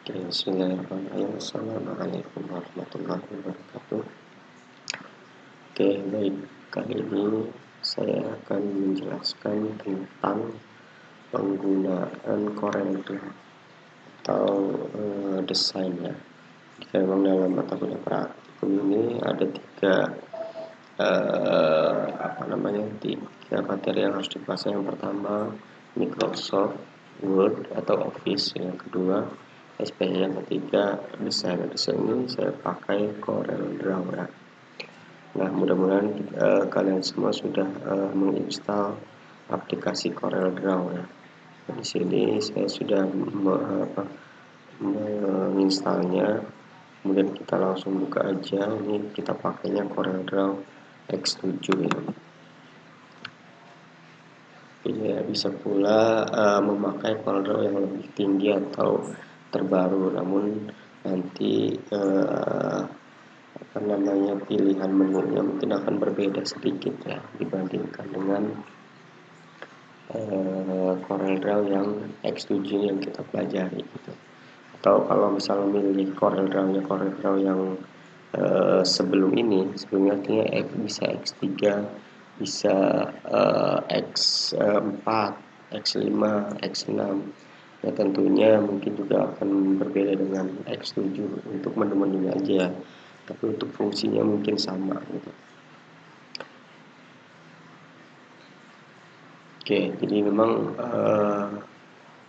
Bismillahirrahmanirrahim. Assalamualaikum warahmatullahi wabarakatuh. Baik. Kali ini saya akan menjelaskan tentang penggunaan Corel Draw atau desainnya. Memang dalam mata kuliah praktikum ini ada tiga materi yang harus dipelajari. Yang pertama Microsoft Word atau Office, yang kedua SPS, yang ketiga desain. Desain ini saya pakai Corel Draw ya. Nah, mudah-mudahan kalian semua sudah menginstal aplikasi Corel Draw ya. Di sini saya sudah menginstalnya. Kemudian kita langsung buka aja. Ini kita pakainya Corel Draw X7 ya. Ini bisa pula memakai Corel Draw yang lebih tinggi atau terbaru, namun nanti pilihan menunya mungkin akan berbeda sedikit ya dibandingkan dengan Corel Draw yang X7 yang kita pelajari gitu. Atau kalau misalnya memilih Corel Draw yang sebelumnya artinya bisa X3, bisa X4, X5, X6. Ya tentunya mungkin juga akan berbeda dengan X7 untuk menu-menunya aja, tapi untuk fungsinya mungkin sama gitu. Jadi memang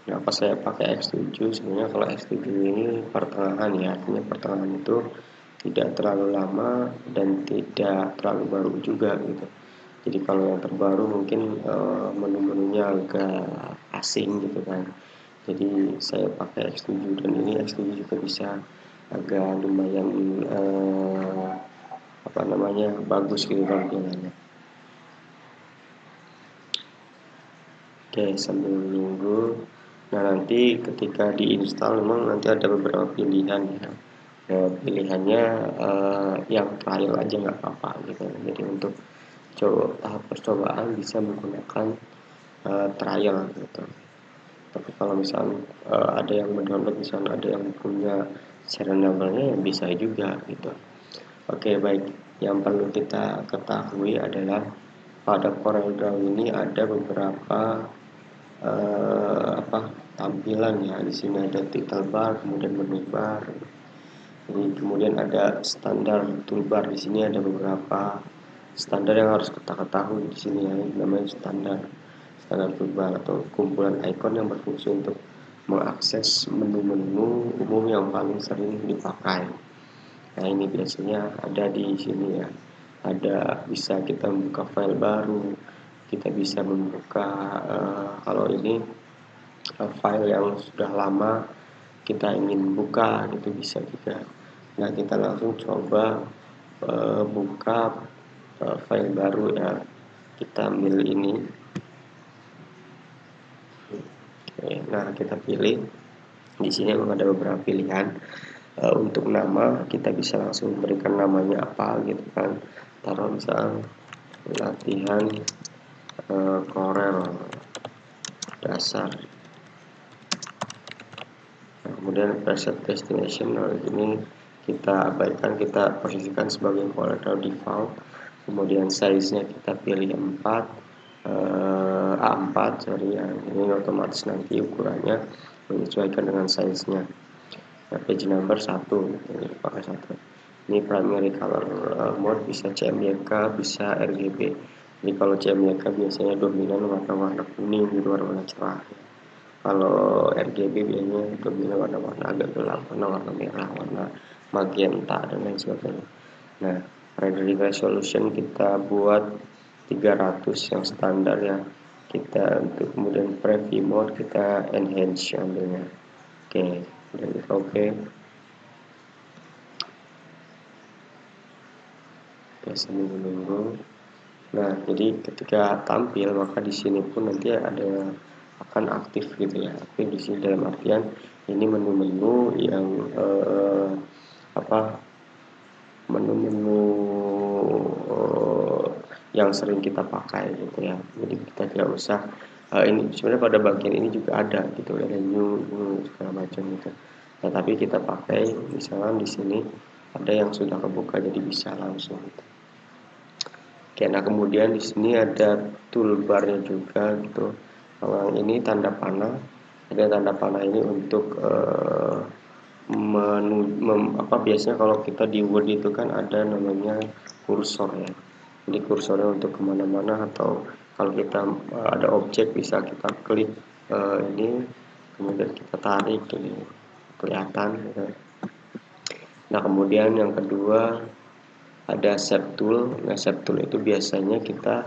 kenapa saya pakai X7? Sebenarnya kalau X7 ini pertengahan ya, artinya pertengahan itu tidak terlalu lama dan tidak terlalu baru juga gitu. Jadi kalau yang terbaru mungkin menu-menunya agak asing gitu kan. Jadi saya pakai X7, dan ini X7 juga bisa agak lumayan bagus gitu tampilannya. Sambil menunggu. Nah, nanti ketika diinstal memang nanti ada beberapa pilihan ya. Pilihannya yang trial aja nggak apa-apa gitu. Jadi untuk tahap percobaan bisa menggunakan trial gitu. Tapi kalau misalnya ada yang mendownload, misalnya ada yang punya serialnya, ya bisa juga gitu. Baik. Yang perlu kita ketahui adalah pada Corel Draw ini ada beberapa tampilan ya. Di sini ada title bar, kemudian menu bar. Jadi kemudian ada standar toolbar. Di sini ada beberapa standar yang harus kita ketahui di sini ya. Namanya standar toolbar atau kumpulan icon yang berfungsi untuk mengakses menu-menu umum yang paling sering dipakai. Nah, ini biasanya ada di sini ya. Bisa kita membuka file baru, kita bisa membuka kalau ini file yang sudah lama kita ingin buka, itu bisa juga. Nah, kita langsung coba buka file baru ya. Kita ambil ini. Nah, kita pilih. Di sini memang ada beberapa pilihan. Untuk nama kita bisa langsung berikan namanya apa gitu kan. Taruh misal latihan Corel dasar. Kemudian preset destination, ini kita abaikan, kita posisikan sebagai Corel Draw default. Kemudian size-nya kita pilih A4 ya. Ini otomatis nanti ukurannya menyesuaikan dengan size-nya. Page number 1, ini pakai 1. Ini primary color mode, bisa CMYK, bisa RGB. Jadi kalau CMYK biasanya dominan warna-warna kuning gitu, warna-warna cerah. Kalau RGB biasanya dominan warna-warna agak gelap, warna merah, warna magenta dan lain sebagainya. Nah, rendering resolution kita buat 300 yang standar ya. Kita untuk kemudian preview mode kita enhance ambilnya. Dan oke. Sambil menunggu. Nah, jadi ketika tampil maka di sini pun nanti akan aktif gitu ya. Tapi di sini dalam artian ini menu-menu yang menu-menu yang sering kita pakai gitu ya. Jadi kita tidak usah ini sebenarnya pada bagian ini juga ada gitu, ada new segala macam gitu. Nah, tapi kita pakai misalnya di sini ada yang sudah kebuka jadi bisa langsung. Oke, nah kemudian di sini ada toolbarnya juga gitu. Kalau yang ini tanda panah, ada tanda panah ini untuk biasanya kalau kita di Word itu kan ada namanya kursor ya. Jadi kursornya untuk kemana-mana, atau kalau kita ada objek bisa kita klik ini, kemudian kita tarik ini kelihatan gitu. Nah kemudian yang kedua ada shape tool. Nah shape tool itu biasanya kita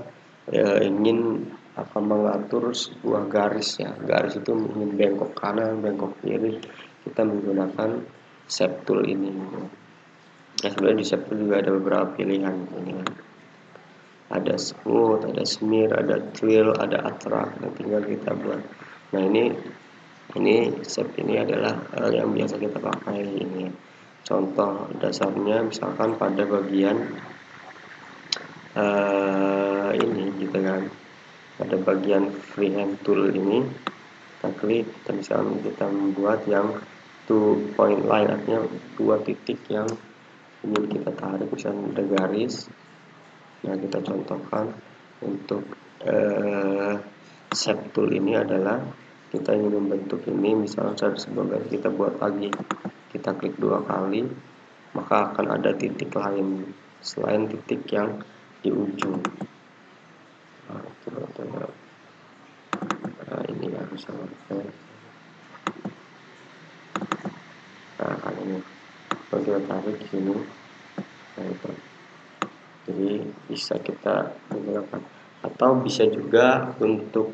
ingin mengatur sebuah garis ya. Garis itu ingin bengkok kanan, bengkok kiri, kita menggunakan shape tool ini. Nah sebenarnya di shape tool juga ada beberapa pilihan ini kan. Ada smooth, ada smear, ada twill, ada attract. Nah, tinggal kita buat. Nah ini shape ini adalah yang biasa kita pakai ini. Contoh dasarnya misalkan pada bagian ini gitu kan, pada bagian freehand tool ini kita klik, kita misalnya kita membuat yang 2 point line, artinya 2 titik yang ingin kita tarik, misalnya ada garis. Nah kita contohkan untuk shape tool ini adalah kita ingin membentuk ini, misalnya sebagai kita buat lagi, kita klik 2 kali, maka akan ada titik lain selain titik yang di ujung. Nah, ini harus sama. Nah kan ini kalau kita tarik di sini, nah itu. Jadi bisa kita menggunakan, atau bisa juga untuk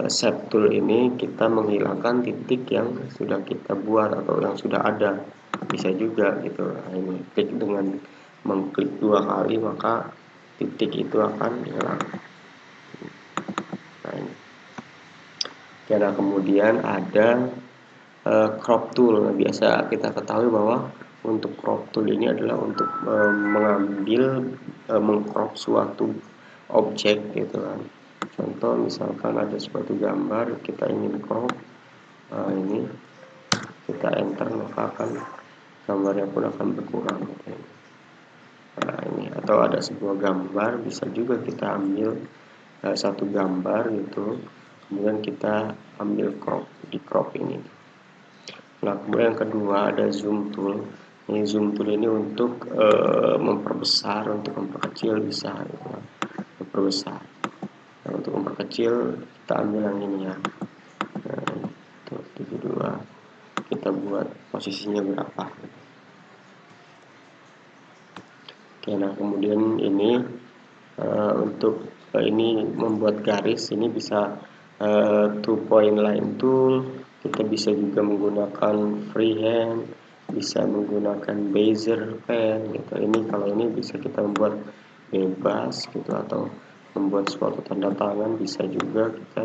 shape tool ini kita menghilangkan titik yang sudah kita buat atau yang sudah ada, bisa juga gitu. Nah, ini klik dengan mengklik 2 kali maka titik itu akan hilang. Nah, ini. Nah kemudian ada crop tool. Nah, biasa kita ketahui bahwa untuk crop tool ini adalah untuk mengambil mengcrop suatu objek gitu kan. Contoh misalkan ada suatu gambar kita ingin crop, ini kita enter maka akan gambarnya pun akan berkurang gitu. Nah ini, atau ada sebuah gambar bisa juga kita ambil satu gambar gitu, kemudian kita ambil di crop ini. Nah kemudian yang kedua ada zoom tool. Ini zoom tool ini untuk memperbesar, untuk memperkecil bisa gitu. Memperbesar. Nah, untuk memperkecil kita ambil yang ini ya. Nah, 72. Kita buat posisinya berapa. Oke, nah kemudian ini untuk ini membuat garis ini bisa 2 point line tool. Kita bisa juga menggunakan freehand, bisa menggunakan bezier pen gitu. Ini kalau ini bisa kita membuat bebas gitu, atau membuat suatu tanda tangan bisa juga. Kita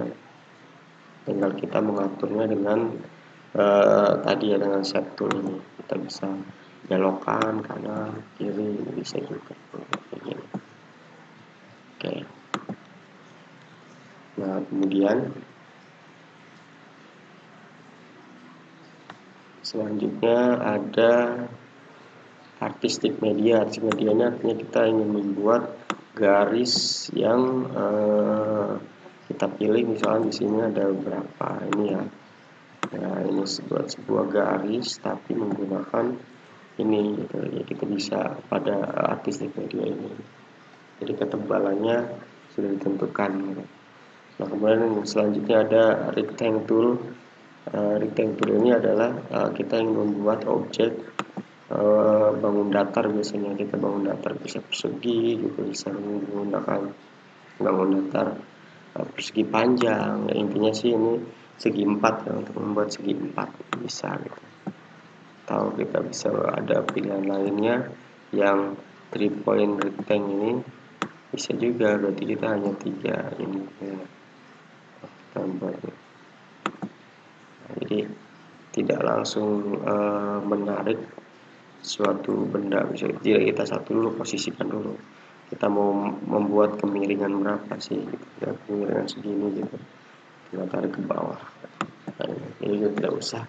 tinggal kita mengaturnya dengan tadi ya, dengan shape tool ini kita bisa belokkan kanan kiri, bisa juga. Oke. Nah kemudian selanjutnya ada artistic media. Artistic medianya artinya kita ingin membuat garis yang kita pilih, misalnya di sini ada beberapa ini ya. Nah ini sebuah garis tapi menggunakan ini gitu ya, kita bisa pada artistic media ini. Jadi ketebalannya sudah ditentukan gitu. Nah kemudian selanjutnya ada rectangle tool. Rectangle tool ini adalah kita ingin membuat objek bangun datar. Biasanya kita bangun datar bisa persegi gitu, bisa menggunakan bangun datar persegi panjang ya, intinya sih ini segi 4 ya, untuk membuat segi 4 bisa gitu. Atau kita bisa ada pilihan lainnya yang 3 point rectangle ini bisa juga, berarti kita hanya 3 ini ya, kita buatnya. Nah, jadi tidak langsung menarik suatu benda, bisa kita satu dulu, posisikan dulu kita mau membuat kemiringan berapa sih gitu ya, kemiringan segini gitu, kita tarik ke bawah. jadi tidak usah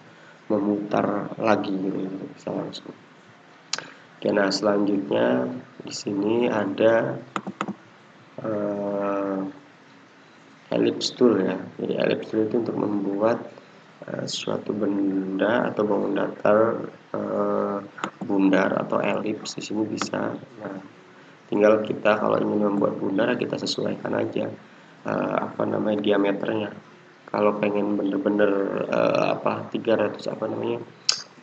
memutar lagi gitu, bisa langsung. Oke, nah selanjutnya di sini ada ellipse tool ya. Jadi ellipse tool itu untuk membuat suatu benda atau bangun datar bundar atau elips. Di sini bisa. Nah, tinggal kita kalau ingin membuat bundar kita sesuaikan aja diameternya. Kalau pengen bener-bener 300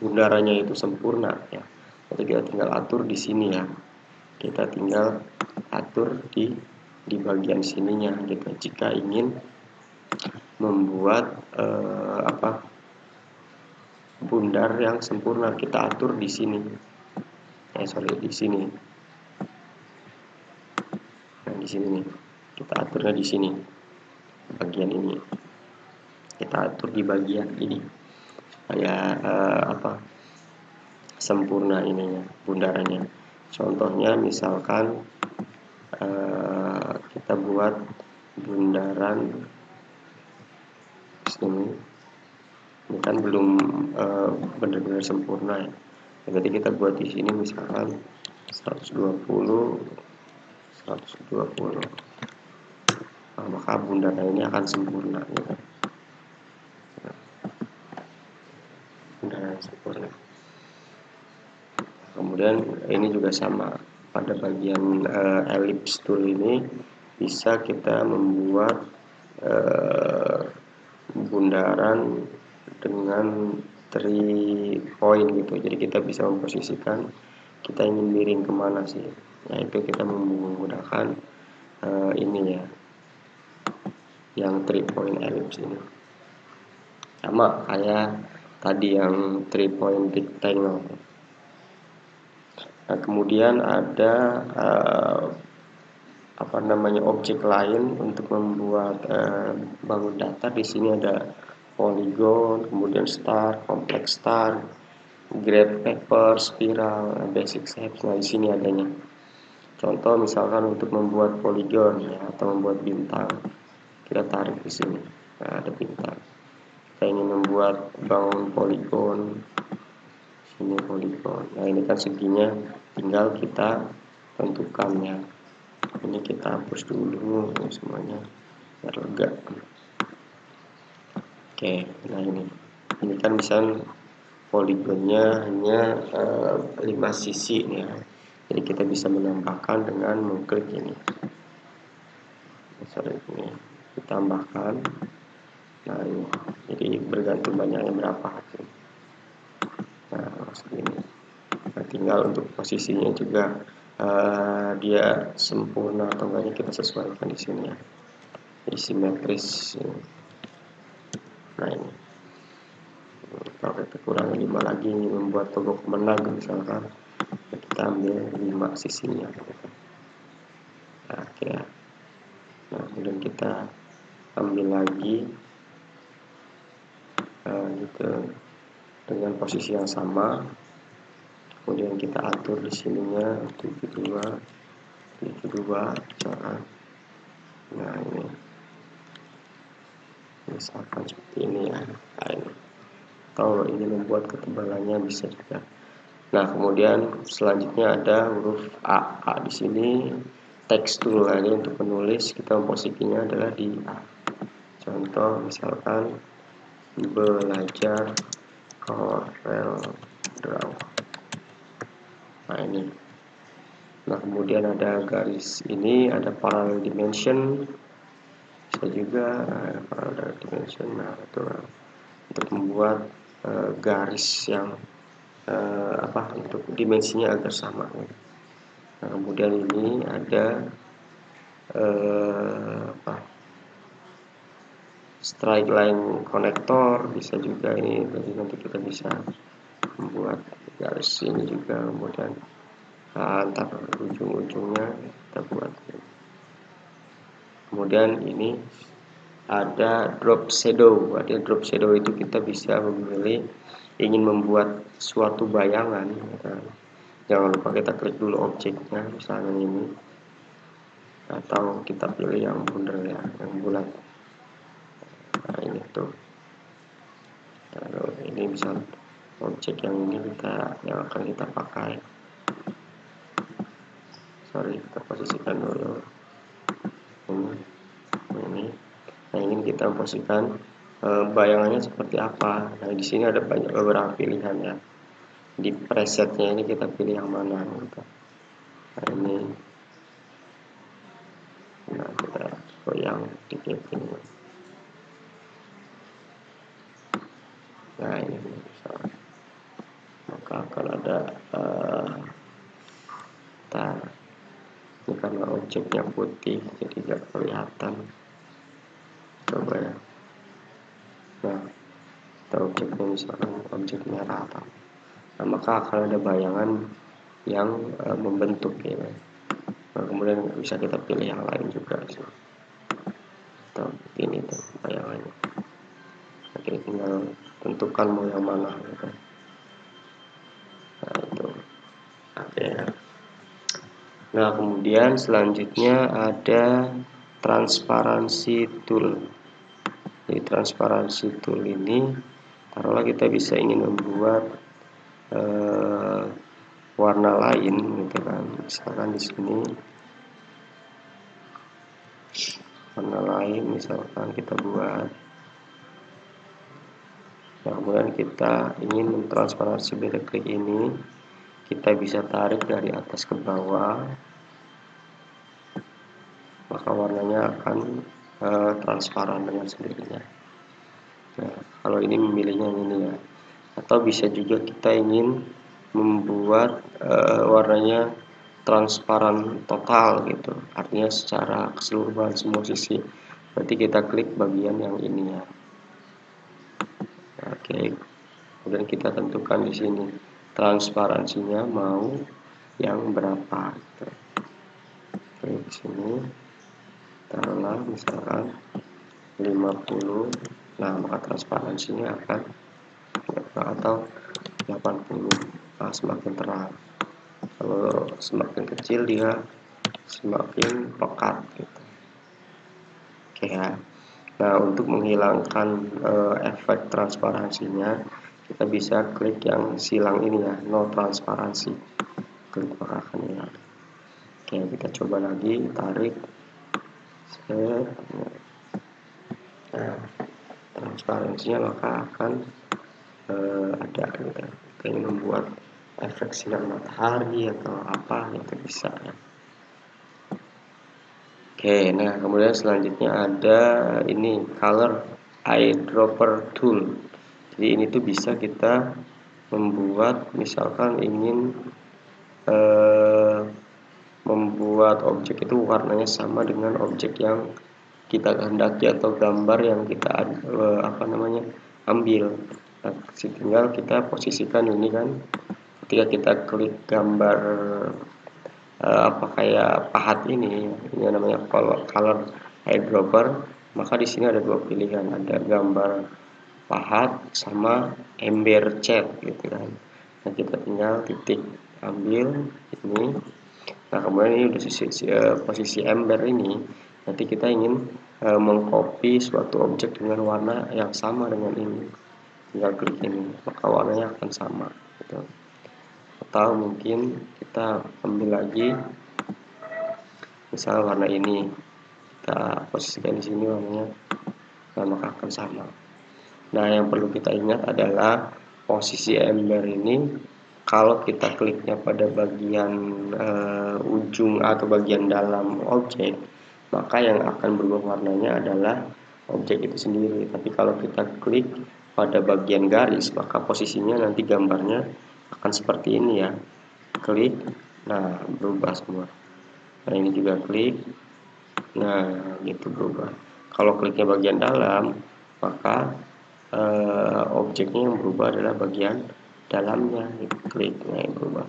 bundarannya itu sempurna ya. Jadi kita tinggal atur di sini ya. Kita tinggal atur di bagian sininya gitu. Jika ingin membuat bundar yang sempurna, kita atur di sini. Di sini. Nah, di sini nih. Kita aturnya di sini. Bagian ini. Kita atur di bagian ini. Supaya sempurna ininya, bundarannya. Contohnya misalkan kita buat bundaran sini. Ini kan belum benar-benar sempurna ya. Jadi kita buat di sini misalkan 120. Nah, maka bundaran ini akan sempurna gitu. Bundaran sempurna. Kemudian ini juga sama, pada bagian ellipse tool ini bisa kita membuat bundaran dengan 3 point gitu. Jadi kita bisa memposisikan kita ingin miring kemana sih. Nah itu kita menggunakan ini ya, yang 3 point ellipse ini. Sama kayak tadi yang 3 point rectangle. Nah, kemudian ada objek lain untuk membuat bangun datar. Di sini ada polygon, kemudian star, complex star, graph paper, spiral, basic shapes. Nah, di sini adanya. Contoh misalkan untuk membuat polygon ya, atau membuat bintang, kita tarik di sini. Nah, ada bintang. Kita ingin membuat bangun polygon, sini polygon. Nah, ini kan seginya tinggal kita tentukan ya. Ini kita hapus dulu semuanya biar lega. Oke, nah ini kan misal poligonnya hanya 5 sisi ya. Jadi kita bisa menambahkan dengan mengklik ini. Misalnya ini ditambahkan. Nah ini, jadi bergantung banyaknya berapa hasil. Nah segini. Nah, tinggal untuk posisinya juga dia sempurna atau enggaknya kita sesuaikan di sini ya. Jadi simetris. Nah ini. Kalau kita kurangi 5 lagi membuat tombol kemenang misalkan, kita ambil 5 sisinya. Nah, ya. Nah, kemudian kita ambil lagi gitu dengan posisi yang sama. Kemudian kita atur di sininya 72 misalkan. Nah ini misalkan seperti ini ya. Nah, ini. Atau ini membuat ketebalannya bisa juga. Nah kemudian selanjutnya ada huruf A. A di sini tekstur aja untuk menulis, kita posisinya adalah di A. Contoh misalkan belajar Corel Draw. Nah ini. Nah kemudian ada garis ini, ada parallel dimension, bisa juga parallel dimension. Nah itu untuk membuat garis yang untuk dimensinya agar sama. Nah, kemudian ini ada straight line connector, bisa juga ini. Jadi nanti kita bisa membuat garis ini juga, kemudian antar ujung-ujungnya kita buat. Kemudian ini ada drop shadow. Ada drop shadow itu kita bisa memilih ingin membuat suatu bayangan. Jangan lupa kita klik dulu objeknya, misalnya ini, atau kita pilih yang bundar ya, yang bulat. Nah ini tuh. misal objek yang ini yang akan kita pakai. Kita posisikan dulu ini. Nah, ingin kita posisikan bayangannya seperti apa. Nah, di sini ada beberapa pilihan ya. Di presetnya ini kita pilih yang mana gitu. Nah, ini. Nah, kita goyang dikit ini. Nah, ini misalnya. Maka akan ada ini karena objeknya putih jadi tidak kelihatan. Coba ya. Nah, kita objeknya misalkan objek merah atau maka akan ada bayangan yang membentuk ya. Nah, kemudian bisa kita pilih yang lain juga sih. Atau ini tuh bayangannya. Oke, tinggal tentukan mau yang mana gitu. Nah, itu. Oke. Nah, kemudian selanjutnya ada transparansi tool. Jadi transparansi tool ini, taruhlah kita bisa ingin membuat warna lain, gitu kan? Misalkan di sini warna lain, misalkan kita buat. Nah, kemudian kita ingin mentransparansi backlight ini, kita bisa tarik dari atas ke bawah, maka warnanya akan transparan dengan sendirinya. Nah, kalau ini memilihnya yang ini ya. Atau bisa juga kita ingin membuat warnanya transparan total gitu. Artinya secara keseluruhan semua sisi. Berarti kita klik bagian yang ini ya. Oke. Kemudian kita tentukan di sini transparansinya mau yang berapa gitu. Oke, di sini taruhlah misalkan 50. Nah, maka transparansinya akan atau 80. Nah, semakin terang. Kalau semakin kecil dia semakin pekat gitu. Oke ya. Nah, untuk menghilangkan efek transparansinya, kita bisa klik yang silang ini ya, no transparansi. Klik maka akan hilang. Oke, kita coba lagi, tarik. Nah, transparansinya maka akan ada gitu. Kita ingin membuat efek sinar matahari atau apa itu bisa ya. Oke, nah kemudian selanjutnya ada ini color eyedropper tool. Jadi ini tuh bisa kita membuat, misalkan ingin membuat objek itu warnanya sama dengan objek yang kita kehendaki atau gambar yang kita ambil. Nah, tinggal kita posisikan ini kan, ketika kita klik gambar kayak pahat ini namanya color eyedropper, maka di sini ada dua pilihan, ada gambar pahat sama ember cat gitu kan. Nah, kita tinggal titik ambil ini. Nah, kemudian ini udah posisi ember ini. Nanti kita ingin mengcopy suatu objek dengan warna yang sama dengan ini, tinggal klik ini, maka warnanya akan sama gitu. Atau mungkin kita ambil lagi misal warna ini, kita posisikan di sini warnanya, nah maka akan sama. Nah, yang perlu kita ingat adalah posisi ember ini, kalau kita kliknya pada bagian ujung atau bagian dalam objek, maka yang akan berubah warnanya adalah objek itu sendiri. Tapi kalau kita klik pada bagian garis, maka posisinya nanti gambarnya akan seperti ini ya. Klik, nah berubah semua. Nah, ini juga klik, nah gitu berubah. Kalau kliknya bagian dalam, maka objeknya yang berubah adalah bagian dalamnya. Klik, nah yang berubah.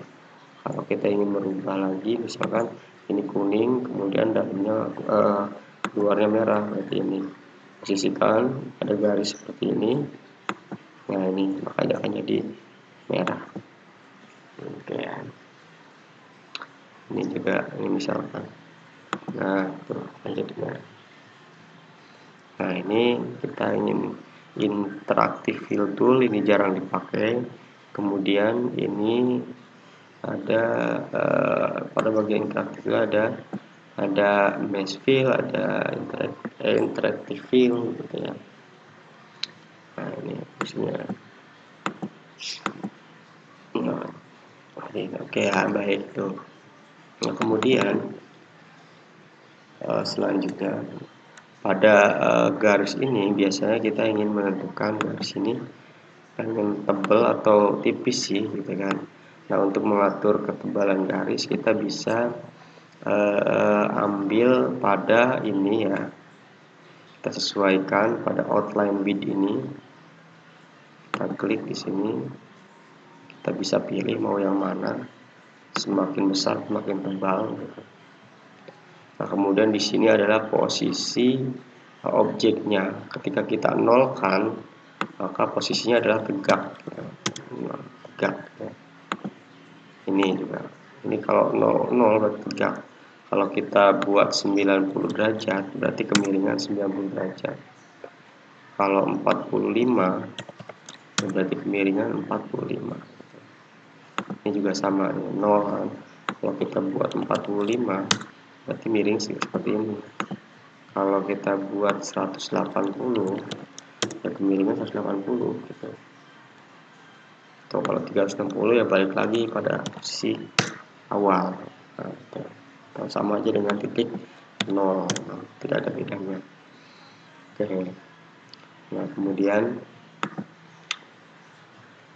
Kalau kita ingin merubah lagi, misalkan ini kuning, kemudian dalamnya luarnya merah, berarti ini posisikan ada garis seperti ini. Nah, ini makanya akan jadi merah. Oke. Ini juga, ini misalkan. Nah, tuh jadi merah. Nah, ini kita ingin interactive fill tool, ini jarang dipakai. Kemudian ini ada pada bagian interaktif ada mesh fill, ada interactive fill gitu ya. Nah ini fungsinya. Nah, oke ya, baik tuh. Nah kemudian selanjutnya pada garis ini biasanya kita ingin menentukan garis ini pengen tebal atau tipis sih gitu kan. Nah untuk mengatur ketebalan garis kita bisa ambil pada ini ya, kita sesuaikan pada outline width ini, kita klik di sini, kita bisa pilih mau yang mana, semakin besar semakin tebal gitu. Nah kemudian di sini adalah posisi objeknya, ketika kita nolkan maka posisinya adalah tegak ya. Tegak ya. Ini juga, ini kalau 0 berarti tegak. Kalau kita buat 90 derajat berarti kemiringan 90 derajat. Kalau 45 berarti kemiringan 45. Ini juga sama ya, 0. Kalau kita buat 45 berarti miring seperti ini. Kalau kita buat 180 ya kemiringan 180 gitu. Atau kalau 360 ya balik lagi pada posisi awal. Nah, gitu. Sama aja dengan titik 0, tidak ada bedanya. Oke. Nah kemudian,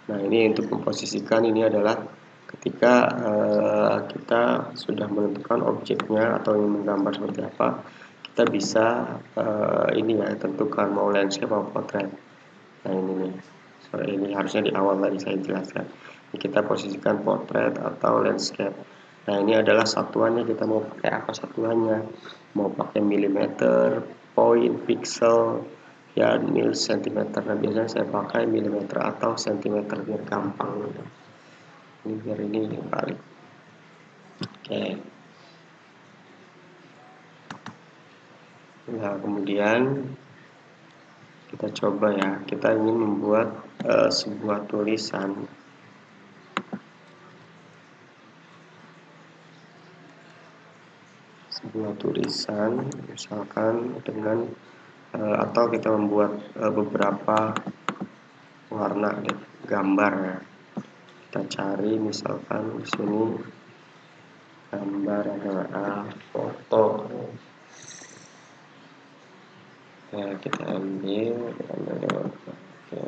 nah ini untuk memposisikan ini adalah ketika kita sudah menentukan objeknya atau ingin menggambar seperti apa, kita bisa ini ya, tentukan mau landscape atau portrait. Nah ini nih, sorry, ini harusnya di awal tadi saya jelaskan. Ini kita posisikan portrait atau landscape. Nah ini adalah satuannya, kita mau pakai apa satuannya, mau pakai milimeter, point, pixel, ya mil, sentimeter. Nah biasanya saya pakai milimeter atau sentimeter biar gampang gitu. Ini biar ini balik. Oke. Nah kemudian kita coba ya, kita ingin membuat sebuah tulisan. Misalkan dengan atau kita membuat beberapa warna gambar ya. Kita cari misalkan di sini gambar ada foto. Ya, kita ambil oke.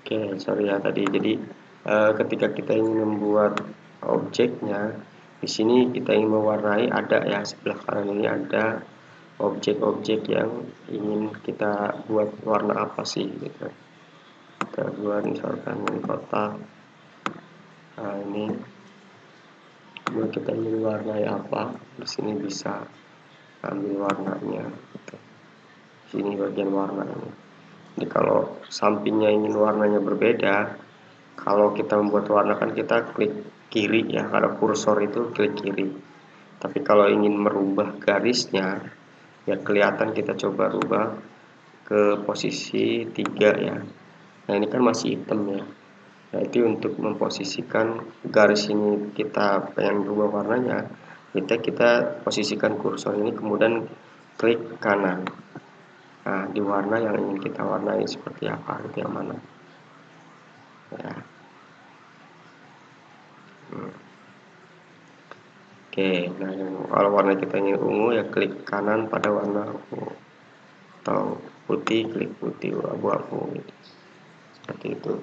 Oke, sorry ya tadi. Jadi ketika kita ingin membuat objeknya, di sini kita ingin mewarnai, ada ya sebelah kanan ini ada objek-objek yang ingin kita buat warna apa sih gitu. Kita buat misalkan ini kotak. Nah ini kemudian kita ingin warnai apa, di sini bisa ambil warnanya. Gitu. Sini bagian warna ini. Jadi kalau sampingnya ingin warnanya berbeda, kalau kita membuat warna kan kita klik kiri ya, kalau kursor itu klik kiri. Tapi kalau ingin merubah garisnya, ya kelihatan kita coba rubah ke posisi 3 ya. Nah ini kan masih hitam ya. Nah itu untuk memposisikan garis ini kita pengen berubah warnanya, kita posisikan kursor ini kemudian klik kanan. Nah, di warna yang ingin kita warnai seperti apa, itu yang mana. Ya. Oke, nah kalau warna kita ingin ungu ya klik kanan pada warna ungu. Atau putih, klik putih, abu-abu gitu. Seperti itu.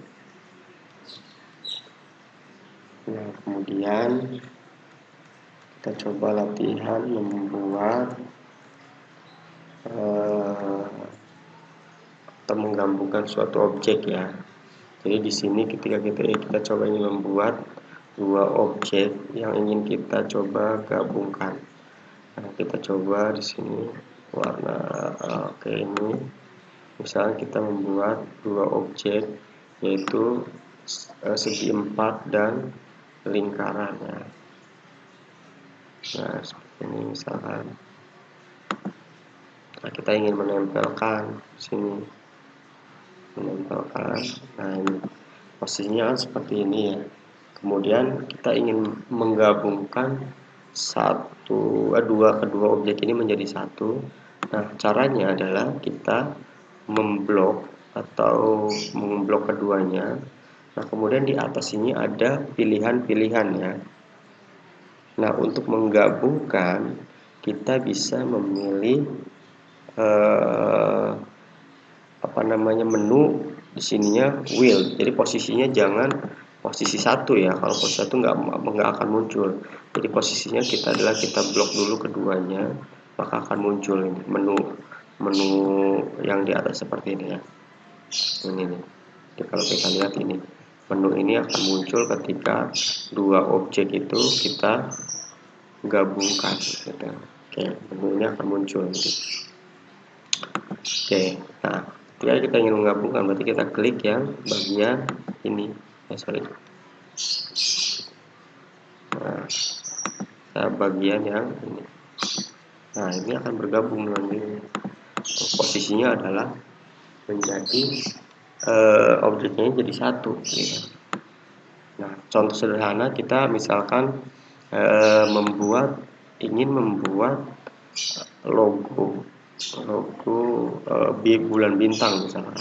Nah, kemudian kita coba latihan membuat atau menggabungkan suatu objek ya. Jadi di sini ketika kita coba ingin membuat dua objek yang ingin kita coba gabungkan. Nah, kita coba di sini warna oke ini. Misalnya kita membuat dua objek yaitu segi 4 dan lingkaran ya. Nah seperti ini misalkan. Nah kita ingin menempelkan sini, menempelkan. Nah ini posisinya kan seperti ini ya. Kemudian kita ingin menggabungkan kedua objek ini menjadi satu. Nah caranya adalah kita memblok atau memblok keduanya. Nah kemudian di atas ini ada pilihan-pilihan ya. Nah untuk menggabungkan kita bisa memilih menu di sininya wheel. Jadi posisinya jangan posisi satu ya. Kalau posisi satu nggak akan muncul. Jadi posisinya kita blok dulu keduanya, maka akan muncul ini menu yang di atas seperti ini ya. Ini nih. Jadi kalau kita lihat ini, menu ini akan muncul ketika dua objek itu kita gabungkan. Gitu. Oke, menu ini akan muncul. Gitu. Oke, nah ketika kita ingin menggabungkan berarti kita klik yang bagian ini. Nah, bagian yang ini. Nah, ini akan bergabung dengan ini. Posisinya adalah menjadi objeknya jadi satu. Gitu. Nah, contoh sederhana kita misalkan ingin membuat logo bulan bintang misalkan.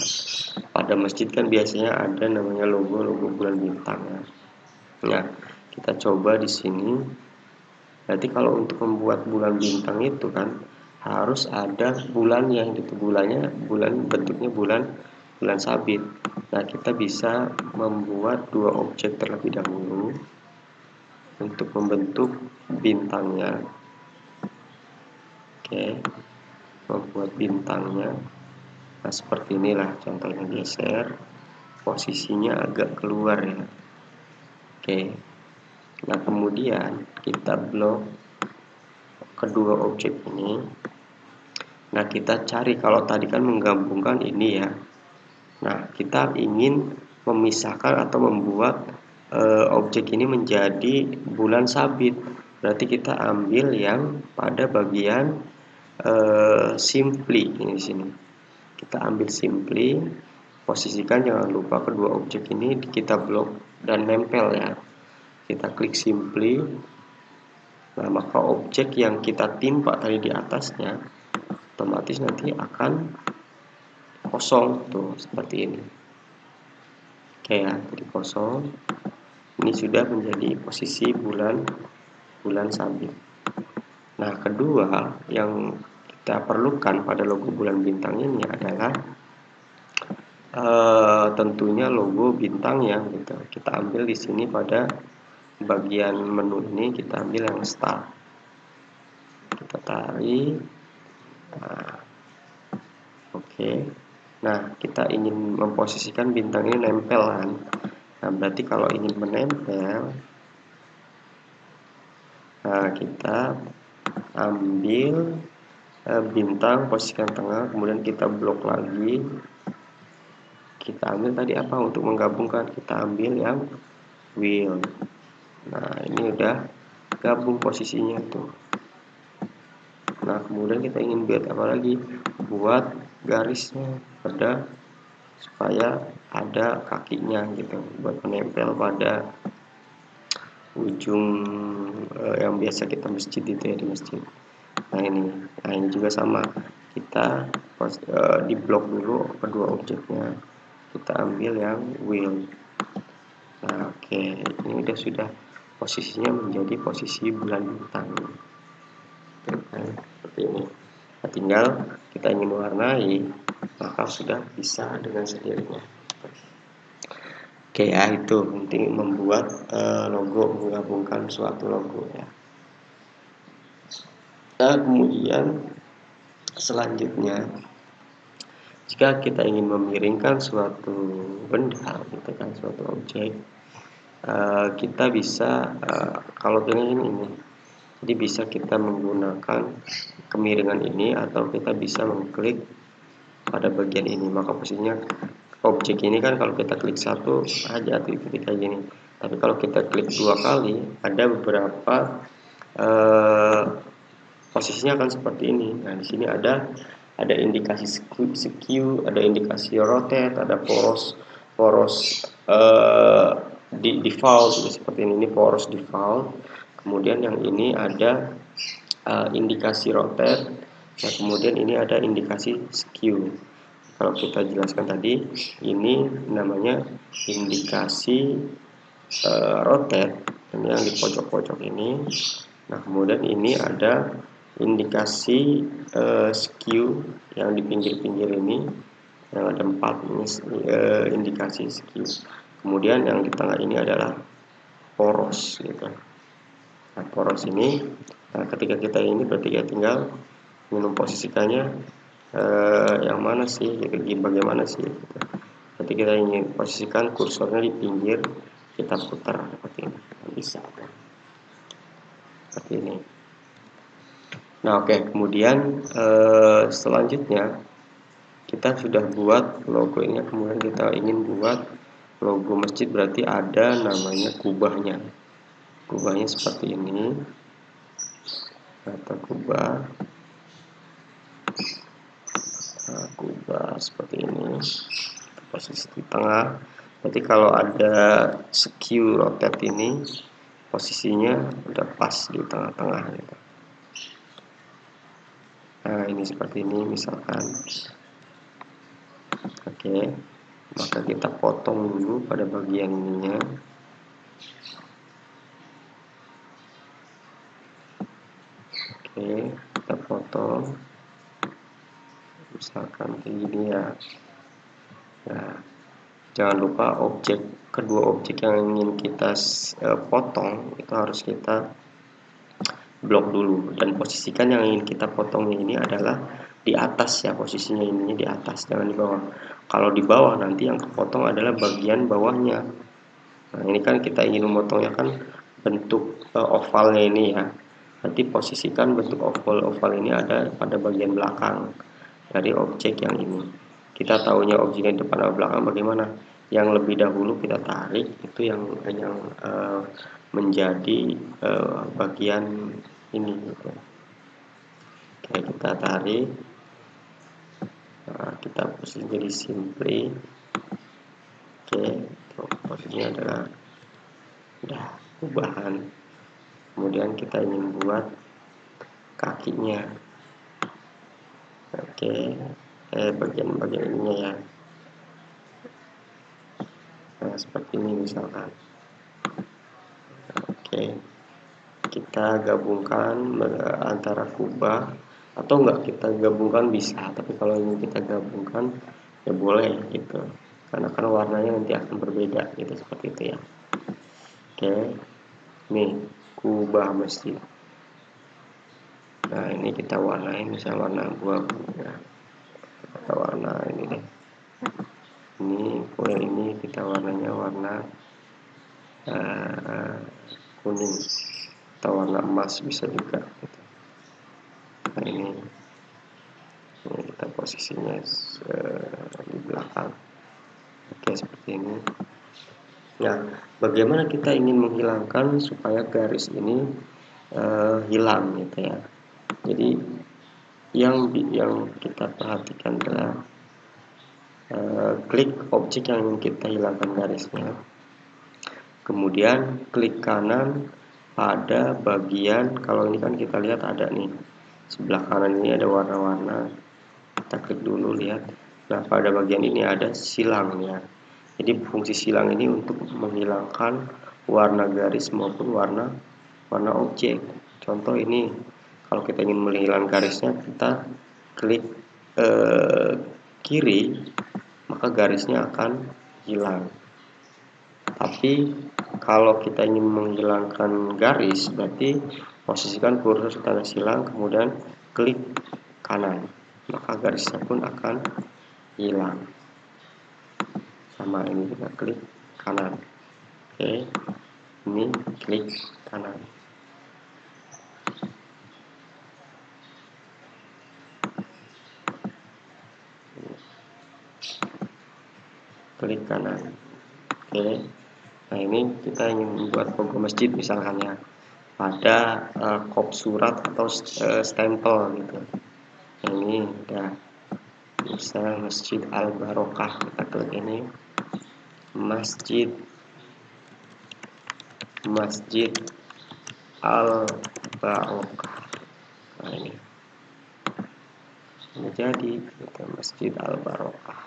Pada masjid kan biasanya ada namanya logo bulan bintang ya. Nah, kita coba di sini. Berarti kalau untuk membuat bulan bintang itu kan harus ada bulannya gitu. Bulan bentuknya bulan sabit. Nah, kita bisa membuat dua objek terlebih dahulu untuk membentuk bintangnya. Oke. Membuat bintangnya. Nah seperti inilah contohnya, geser posisinya agak keluar ya. Oke. Nah kemudian kita blok kedua objek ini. Nah kita cari, kalau tadi kan menggabungkan ini ya. Nah kita ingin memisahkan atau membuat objek ini menjadi bulan sabit. Berarti kita ambil yang pada bagian simply ini di sini. Kita ambil simply, posisikan, jangan lupa kedua objek ini kita blok dan nempel ya. Kita klik simply. Nah, maka objek yang kita timpa tadi di atasnya otomatis nanti akan kosong tuh seperti ini. Oke ya, jadi kosong. Ini sudah menjadi posisi bulan sabit. Nah, kedua yang kita perlukan pada logo bulan bintang ini adalah tentunya logo bintang yang gitu. Kita ambil di sini pada bagian menu ini, kita ambil yang start. Kita tarik. Nah, oke. Nah, kita ingin memposisikan bintang ini nempel kan. Nah, berarti kalau ingin menempel, nah kita ambil bintang, posisikan tengah, kemudian kita blok lagi. Kita ambil tadi apa untuk menggabungkan, kita ambil yang wheel. Nah ini udah gabung posisinya tuh. Nah kemudian kita ingin buat apa lagi, buat garisnya pada supaya ada kakinya gitu, buat menempel pada ujung yang biasa kita masjid itu ya, di masjid. Nah ini juga sama, kita di blok dulu kedua objeknya, kita ambil yang wheel. Nah oke, ini sudah posisinya menjadi posisi bulan bintang. Nah, seperti ini. Nah, tinggal kita ingin mewarnai, maka sudah bisa dengan sendirinya. Oke ya, itu penting membuat logo, menggabungkan suatu logo ya. Nah kemudian selanjutnya, jika kita ingin memiringkan suatu benda, gitu kan, suatu objek, kita bisa kalau ini, jadi bisa kita menggunakan kemiringan ini atau kita bisa mengklik pada bagian ini, maka posisinya objek ini kan kalau kita klik satu aja titik kayak gini. Tapi kalau kita klik 2 kali, ada beberapa posisinya akan seperti ini. Nah, di sini ada indikasi skew, ada indikasi rotate, ada poros di default seperti ini poros default. Kemudian yang ini ada indikasi rotate. Nah, kemudian ini ada indikasi skew. Kalau kita jelaskan tadi, ini namanya indikasi rotate, ini yang di pojok-pojok ini. Nah, kemudian ini ada indikasi skew yang di pinggir-pinggir ini, yang ada 4 ini indikasi skew. Kemudian yang di tengah ini adalah poros gitu. Nah, poros ini, ketika kita ini berarti ya tinggal memposisikannya yang mana sih, bagaimana sih gitu. Nanti kita ingin posisikan kursornya di pinggir, kita putar seperti ini, bisa seperti ini. Nah, oke, kemudian selanjutnya kita sudah buat logo ini, kemudian kita ingin buat logo masjid, berarti ada namanya kubahnya seperti ini, atau kubah seperti ini, posisi di tengah. Berarti kalau ada skew rotate ini, posisinya udah pas di tengah-tengah gitu. Nah, ini seperti ini misalkan. Oke, maka kita potong dulu pada bagian ininya. Oke, kita potong misalkan kayak gini ya. Nah, jangan lupa kedua objek yang ingin kita potong itu harus kita blok dulu, dan posisikan yang ingin kita potong ini adalah di atas ya, posisinya ini di atas, jangan di bawah. Kalau di bawah nanti yang kepotong adalah bagian bawahnya. Nah, ini kan kita ingin memotongnya kan bentuk ovalnya ini ya. Nanti posisikan bentuk oval ini ada pada bagian belakang dari objek yang ini. Kita tahunya objeknya depan atau belakang bagaimana? Yang lebih dahulu kita tarik itu yang menjadi bagian ini gitu. Oke, kita tarik. Nah, kita posisi jadi simply. Oke, posisinya adalah udah kubahan. Kemudian kita ingin buat kakinya. Oke, bagian-bagian ininya ya. Nah, seperti ini misalkan. Oke, kita gabungkan antara kubah, atau enggak kita gabungkan bisa, tapi kalau ini kita gabungkan ya boleh gitu, karena kan warnanya nanti akan berbeda gitu, seperti itu ya. Oke, nih kubah masjid. Nah, ini kita warnain, misalnya warna abu-abu ya, kita warna ini deh. Ini kemudian ini kita warnanya warna kuning atau warna emas bisa juga gitu. Nah, ini kita posisinya di belakang. Oke, seperti ini. Nah, bagaimana kita ingin menghilangkan supaya garis ini hilang gitu ya. Jadi yang kita perhatikan adalah klik objek yang ingin kita hilangkan garisnya, kemudian klik kanan pada bagian, kalau ini kan kita lihat ada nih sebelah kanan ini ada warna-warna, kita klik dulu lihat. Nah, pada bagian ini ada silang ya. Jadi fungsi silang ini untuk menghilangkan warna garis maupun warna objek. Contoh ini, kalau kita ingin menghilangkan garisnya, kita klik kiri, maka garisnya akan hilang. Tapi kalau kita ingin menghilangkan garis, berarti posisikan kursor tanda silang, kemudian klik kanan, maka garisnya pun akan hilang. Sama ini kita klik kanan. Oke, ini klik kanan. klik kanan. Oke. Nah, ini kita ingin membuat logo masjid misalkan ya, pada kop surat atau stempel gitu. Nah, ini udah bisa Masjid Al Barokah, kita klik ini, Masjid Al Barokah. Nah, ini jadi gitu, Masjid Al Barokah.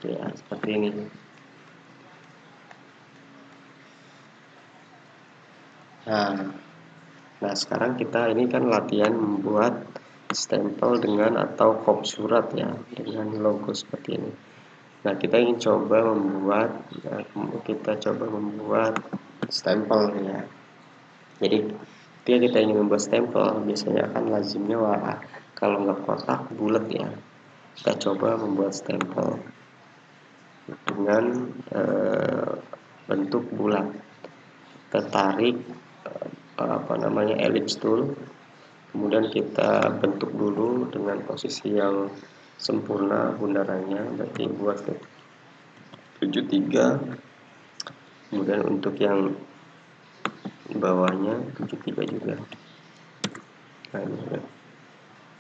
Ya, seperti ini. Nah, sekarang kita ini kan latihan membuat stempel dengan atau kop surat ya, dengan logo seperti ini. Nah, kita ingin coba membuat, stempel ya. Jadi, ketika kita ingin membuat stempel, biasanya akan lazimnya kalau nggak kotak, bulat ya. Kita coba membuat stempel dengan bentuk bulat. Kita tarik ellipse tool, kemudian kita bentuk dulu dengan posisi yang sempurna bundarannya, berarti buat 73. Kemudian untuk yang bawahnya 73 juga. Nah, ini ya.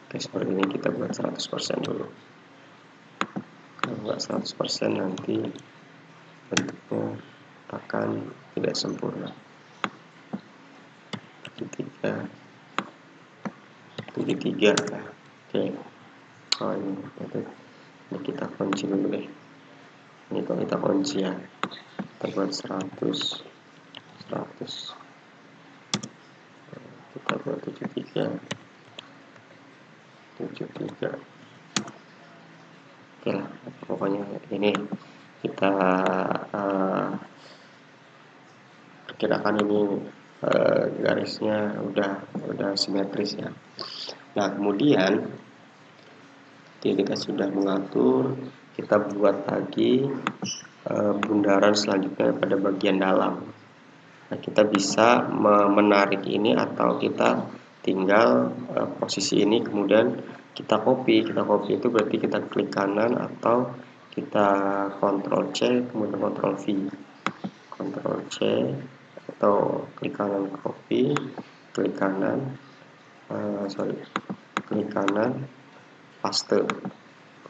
Oke, seperti ini kita buat 100% dulu. Kalau nggak 100% nanti bentuknya akan tidak sempurna. 73 nah. Oke. Ini kita kunci dulu deh. Ini kalau kita kunci ya, kita buat 100, kita buat 73. Oke lah, pokoknya ini kita perkirakan ini garisnya udah simetris ya. Nah, kemudian kita sudah mengatur, kita buat lagi bundaran selanjutnya pada bagian dalam. Nah, kita bisa menarik ini atau kita tinggal posisi ini, kemudian kita copy itu berarti kita klik kanan atau kita Ctrl C kemudian Ctrl V, Ctrl C atau klik kanan copy, klik kanan klik kanan paste.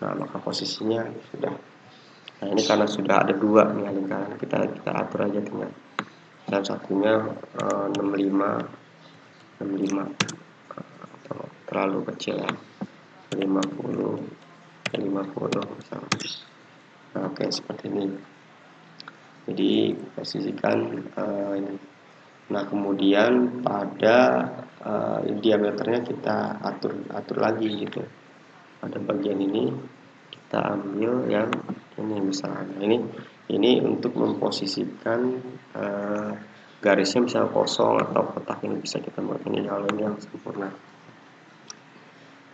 Nah, maka posisinya sudah. Nah, ini karena sudah ada dua nih lingkaran, kita atur aja tinggal. Dan satunya 65 atau terlalu kecil ya, 50 misalnya. Nah, oke, seperti ini. Jadi posisikan ini. Nah, kemudian pada diameternya kita atur lagi gitu. Pada bagian ini kita ambil yang ini misalnya. Ini untuk memposisikan garisnya misalnya kosong atau kotak, ini bisa kita buat ini kalau ini yang sempurna.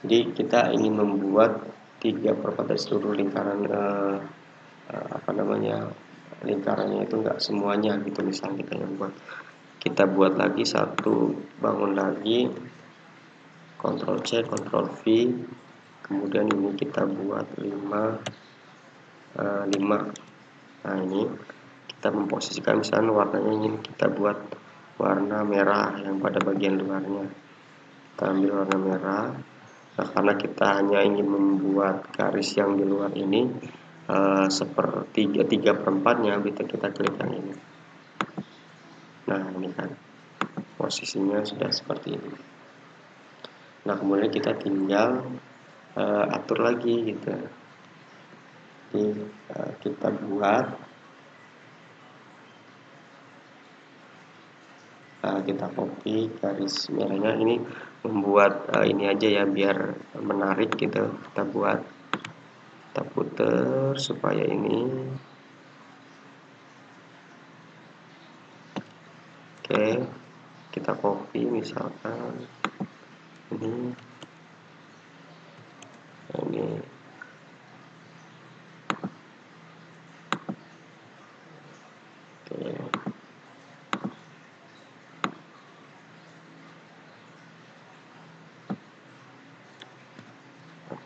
Jadi kita ingin membuat 3/4 dari seluruh lingkaran lingkarannya itu enggak semuanya gitu, misalnya kita buat lagi satu, bangun lagi, Ctrl C Ctrl V, kemudian ini kita buat 5. Nah, ini kita memposisikan misalnya warnanya ingin kita buat warna merah yang pada bagian luarnya. Kita ambil warna merah. Nah, karena kita hanya ingin membuat garis yang di luar ini seperti 3/4-nya, kita klik yang ini. Nah, ini kan posisinya sudah seperti ini. Nah, kemudian kita tinggal atur lagi gitu. Jadi kita buat, kita copy garis merahnya, ini membuat ini aja ya biar menarik gitu. Kita putar supaya ini. Oke, kita copy misalkan ini. Oke.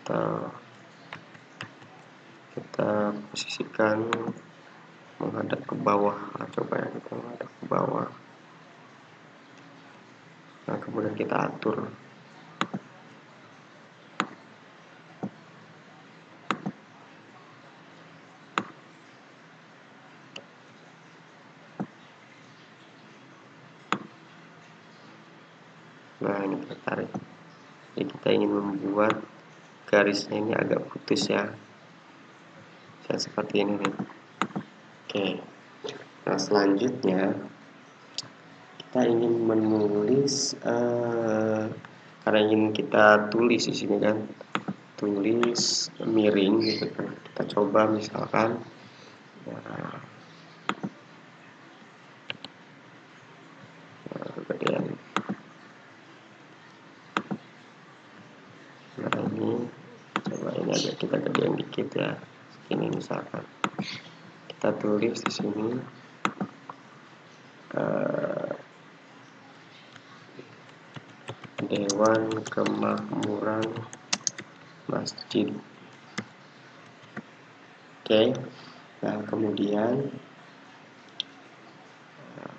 kita posisikan menghadap ke bawah. Nah, coba ya, kita menghadap ke bawah. Nah, kemudian kita atur. Nah, ini kita tarik. Jadi kita ingin membuat garisnya ini agak putus ya, seperti ini nih. Oke. Nah, selanjutnya kita ingin menulis karena ingin kita tulis di sini kan, tulis miring gitu kan. Kita coba misalkan kegedean. Nah, ini coba ini agak kita gedein dikit ya. Ini misalkan kita tulis di sini Dewan Kemakmuran Masjid. Oke. Nah, kemudian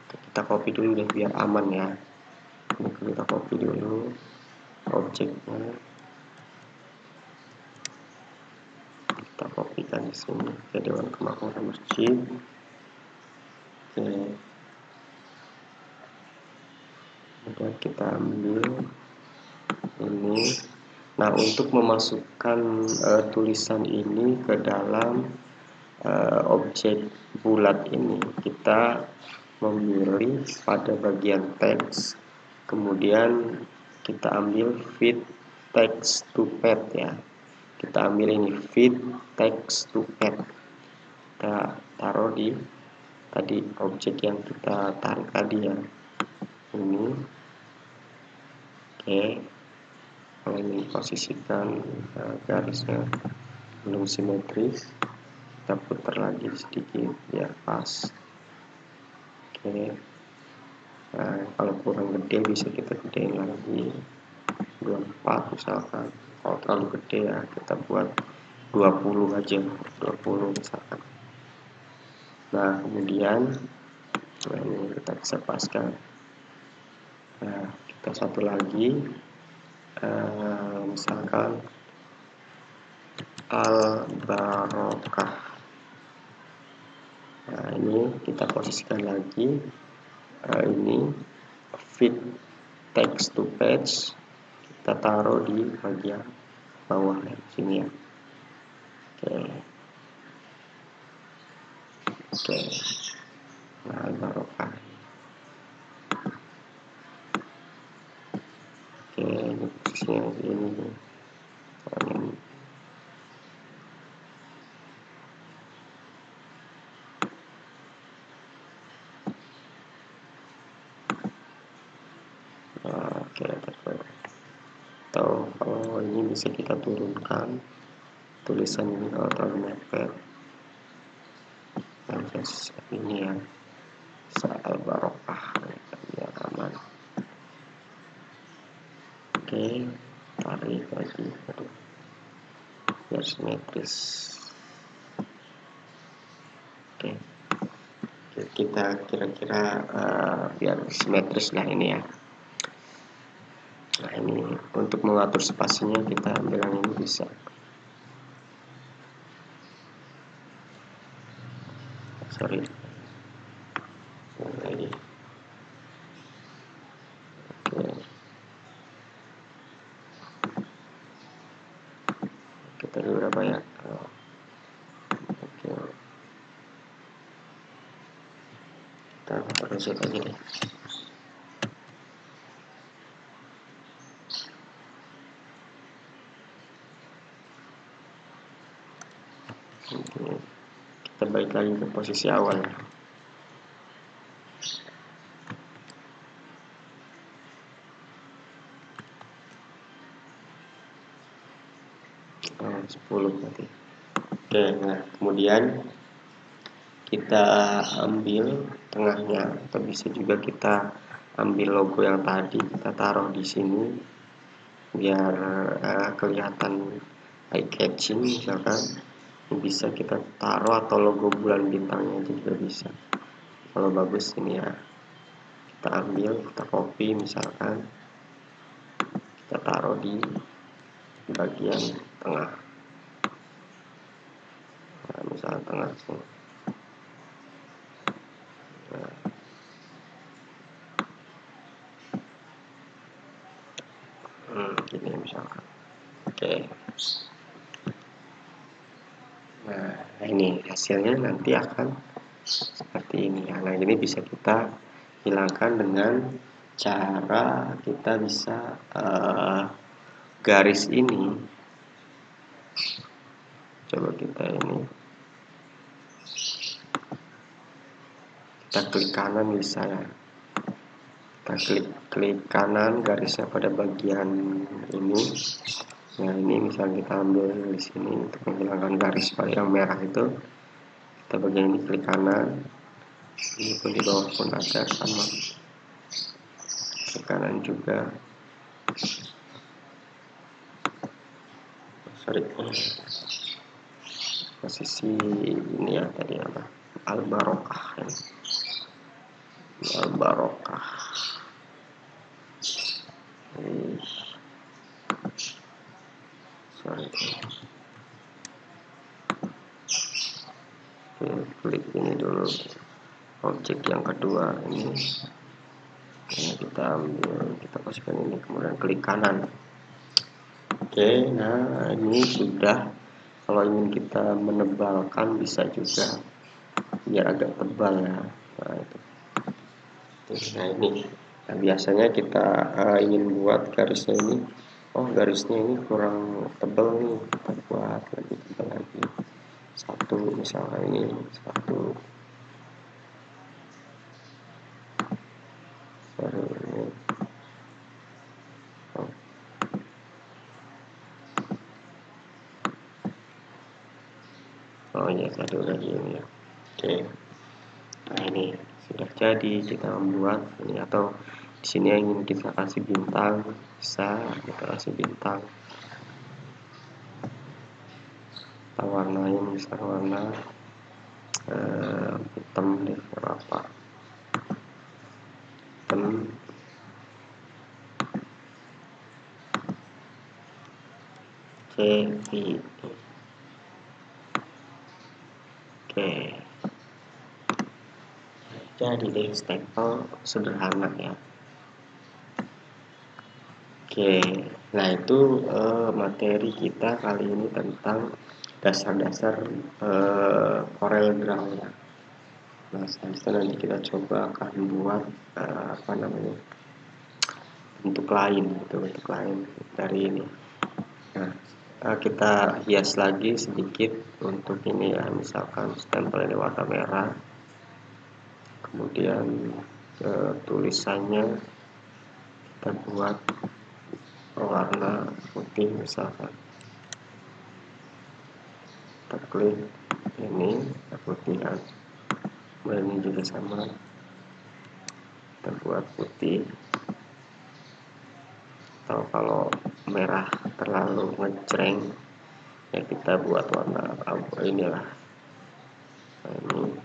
kita copy dulu deh biar aman ya. Ini kita copy dulu objeknya. Kita kopikan di sini ke Dewan Kemakmuran Masjid. Oke. Kemudian kita ambil ini. Nah, untuk memasukkan tulisan ini ke dalam objek bulat ini, kita memilih pada bagian teks, kemudian kita ambil fit text to pad ya. Kita ambil ini fit text to pad. Kita taruh di tadi objek yang kita tarik tadi ya. Ini. Oke. Kalau ini posisikan garisnya belum simetris, kita putar lagi sedikit biar pas. Oke. Nah, kalau kurang gede bisa kita gedein lagi 24 misalkan. Kalau terlalu gede ya kita buat 20 aja, 20 misalkan. Nah, kemudian ini kita bisa paskan. Nah, kita satu lagi misalkan Al-Barokah. Nah, ini kita posisikan lagi ini fit text to page, kita taruh di bagian bawah ya, sini ya. Oke. Nah, Al-Barokah. Oke, ini posisinya ini. Oke, atau kalau ini bisa kita turunkan tulisan ini kalau terlalu mepet. Ini ya, Al-Barokah biar aman. Oke, tarik lagi biar simetris. Oke, kita kira-kira biar simetris lah ini ya. Nah, ini untuk mengatur spasinya kita ambil yang ini bisa. Sorry. Lagi. Oke. Kita lihat berapa ya? Oke. Kita reset aja deh. Oke. Kita balik lagi ke posisi awal. Oh, 10 berarti. Oke, nah kemudian kita ambil tengahnya, atau bisa juga kita ambil logo yang tadi kita taruh di sini biar kelihatan eye catching misalkan, bisa kita taruh atau logo bulan bintangnya aja juga bisa. Kalau bagus ini ya, kita ambil, kita copy misalkan, kita taruh di bagian tengah, nah, misalkan tengah sini. Gini misalkan. Oke. Nah, ini hasilnya nanti akan seperti ini ya. Nah, ini bisa kita hilangkan dengan cara kita bisa garis ini, coba kita ini, kita klik kanan bisa ya, kita klik kanan garisnya pada bagian ini. Nah, ini misalnya kita ambil di sini untuk menghilangkan garis yang merah itu, kita bagian ini klik kanan, ini pun di bawah pun ada sama, klik kanan juga. Sorry, posisi ini ya tadi apa, Al-Barokah ya. Al-Barokah. Sorry. Oke, klik ini dulu objek yang kedua ini kita ambil, kita paskan ini, kemudian klik kanan. Oke, nah ini sudah. Kalau ingin kita menebalkan bisa juga biar agak tebal ya. Nah itu. Nah ini, nah, biasanya kita ingin buat garisnya ini, oh garisnya ini kurang tebal nih, kita buat lebih tebal lagi. Satu misalnya ini satu. Oh ya, satu lagi ini ya. Oke. Nah ini sudah jadi, kita membuat ini, atau di sini yang ingin kita kasih bintang bisa kita kasih bintang. Kita warnain misalnya warna hitam deh, berapa hitam. Oke. Jadi deh stempel sederhana ya. Oke, nah itu materi kita kali ini tentang dasar-dasar Corel Draw ya. Nah, selanjutnya nanti kita coba akan buat apa namanya, bentuk lain, gitu, bentuk lain dari ini. Nah, kita hias lagi sedikit untuk ini ya, misalkan stempel ini warna merah, kemudian tulisannya kita buat warna putih misalkan, kita klik ini keputihan, kemudian ini juga sama, kita buat putih, atau kalau merah terlalu ngejreng ya kita buat warna abu inilah. Nah, ini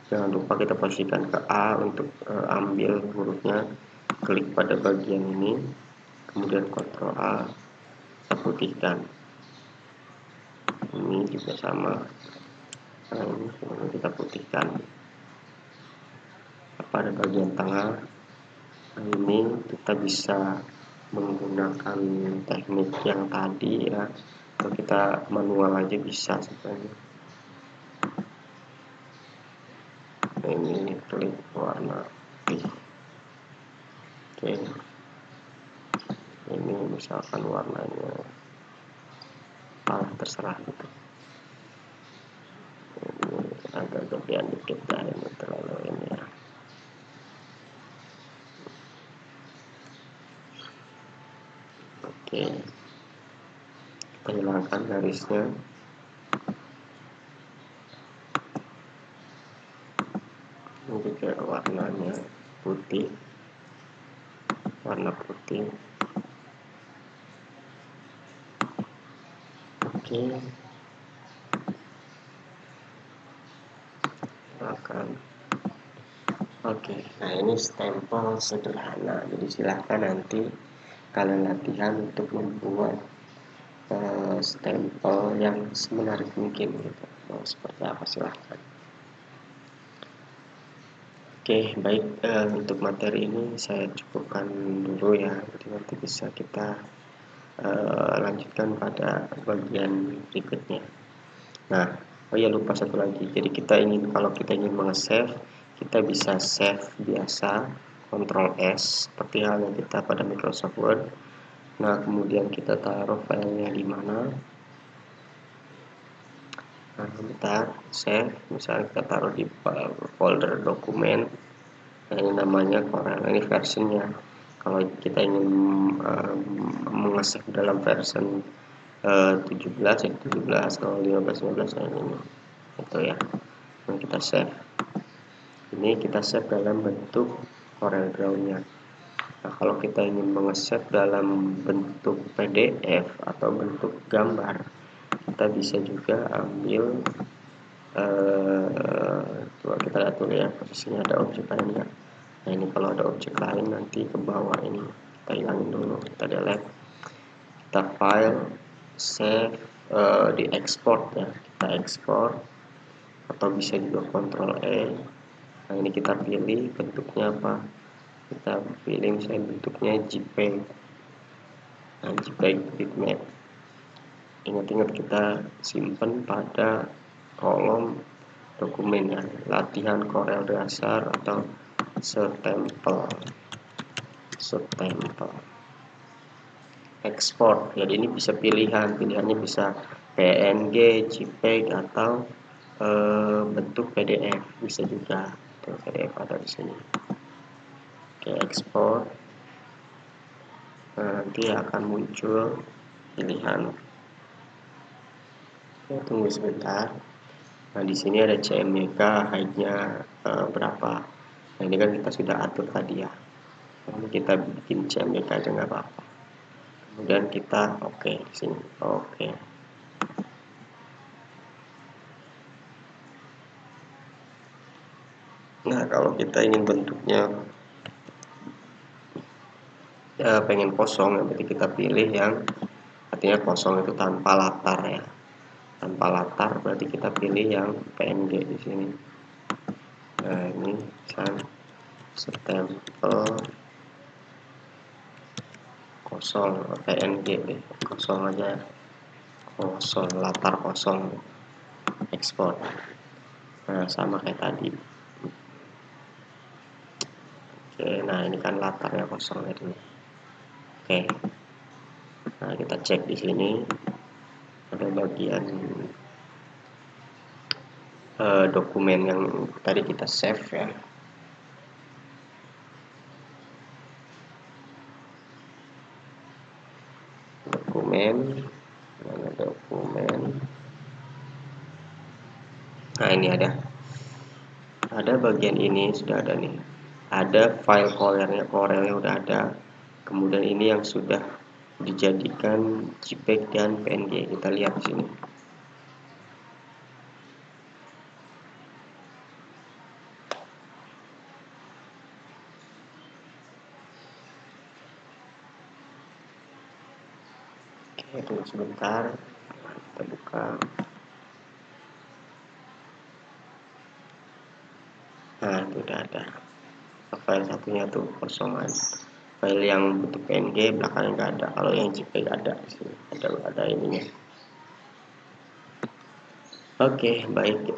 jangan lupa kita posisikan ke A untuk ambil hurufnya, klik pada bagian ini, kemudian Ctrl A, kita putihkan. Ini juga sama, nah ini kemudian kita putihkan pada bagian tengah. Nah, ini kita bisa menggunakan teknik yang tadi ya, atau kita manual aja bisa sebenarnya. Nah, ini klik warna putih. Oke, ini misalkan warnanya terserah gitu. Ini agak gedean dikit dah, ini terlalu ini ya. Oke, kita hilangkan garisnya. Ini juga warnanya putih, warna putih. Oke, akan oke. Nah, ini stempel sederhana, jadi silahkan nanti kalian latihan untuk membuat stempel yang semenarik mungkin gitu. Mau seperti apa silahkan. Oke, baik, untuk materi ini saya cukupkan dulu ya, jadi nanti bisa kita lanjutkan pada bagian berikutnya. Nah, oh ya, lupa satu lagi, jadi kalau kita ingin meng-save, kita bisa save biasa, Ctrl S, seperti halnya kita pada Microsoft Word. Nah, kemudian kita taruh filenya di mana. Nah, bentar, save, misalnya kita taruh di folder dokumen. Nah, ini namanya Corel, ini versionnya. Kalau kita ingin meng-save dalam version 17 ya 17, kalau 15 ini itu ya. Nah, kita save. Ini kita save dalam bentuk Corel Draw-nya. Nah, kalau kita ingin meng-save dalam bentuk PDF atau bentuk gambar, kita bisa juga ambil kita lihat dulu ya, posisinya ada objek lain ya. Nah, ini kalau ada objek lain nanti ke bawah ini kita hilangin dulu, kita delete, kita file, save, di export ya, kita ekspor atau bisa juga Ctrl E. Nah, ini kita pilih bentuknya apa, kita pilih misalnya bentuknya JPEG. Nah, JPEG bitmap. Ingat-ingat kita simpan pada kolom dokumen ya, latihan Corel dasar atau stempel ekspor. Jadi ini bisa pilihannya bisa PNG, JPEG atau bentuk PDF, bisa juga PDF ada di sini. Oke, ekspor. Nah, nanti akan muncul pilihan. Tunggu sebentar. Nah, di sini ada CMYK, height-nya berapa. Nah, ini kan kita sudah atur tadi ya. Nah, kita bikin CMYK aja nggak apa-apa. Kemudian kita oke di sini. Oke. Nah, kalau kita ingin bentuknya pengen kosong, ya berarti kita pilih yang artinya kosong itu tanpa latar ya. Tanpa latar berarti kita pilih yang PNG di sini. Nah, ini stempel kosong, PNG deh, kosong aja, kosong, latar kosong, ekspor. Nah, sama kayak tadi. Oke, nah ini kan latarnya kosong tadi. Oke, nah kita cek di sini ada bagian dokumen yang tadi kita save ya. Dokumen, mana dokumen? Nah, ini ada bagian ini sudah ada nih. Ada file Corelnya udah ada. Kemudian ini yang sudah dijadikan JPEG dan PNG. Kita lihat di sini. Oke, tunggu sebentar. Kita buka. Nah, itu udah ada. File satunya tuh kosongan. File yang bentuk PNG belakangnya nggak ada. Kalau yang JPEG ada di sini. Ada ininya. Oke, baik.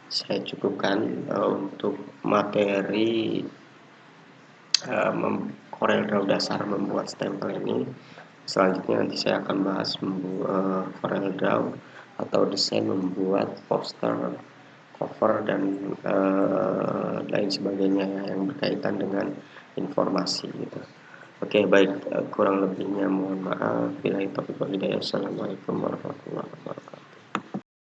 Saya cukupkan untuk materi Corel Draw dasar membuat stempel ini. Selanjutnya nanti saya akan bahas Corel Draw atau desain membuat poster, cover dan lain sebagainya yang berkaitan dengan informasi gitu. Oke, baik, kurang lebihnya mohon maaf. Billahi taufiq wal hidayah. Assalamualaikum warahmatullahi wabarakatuh.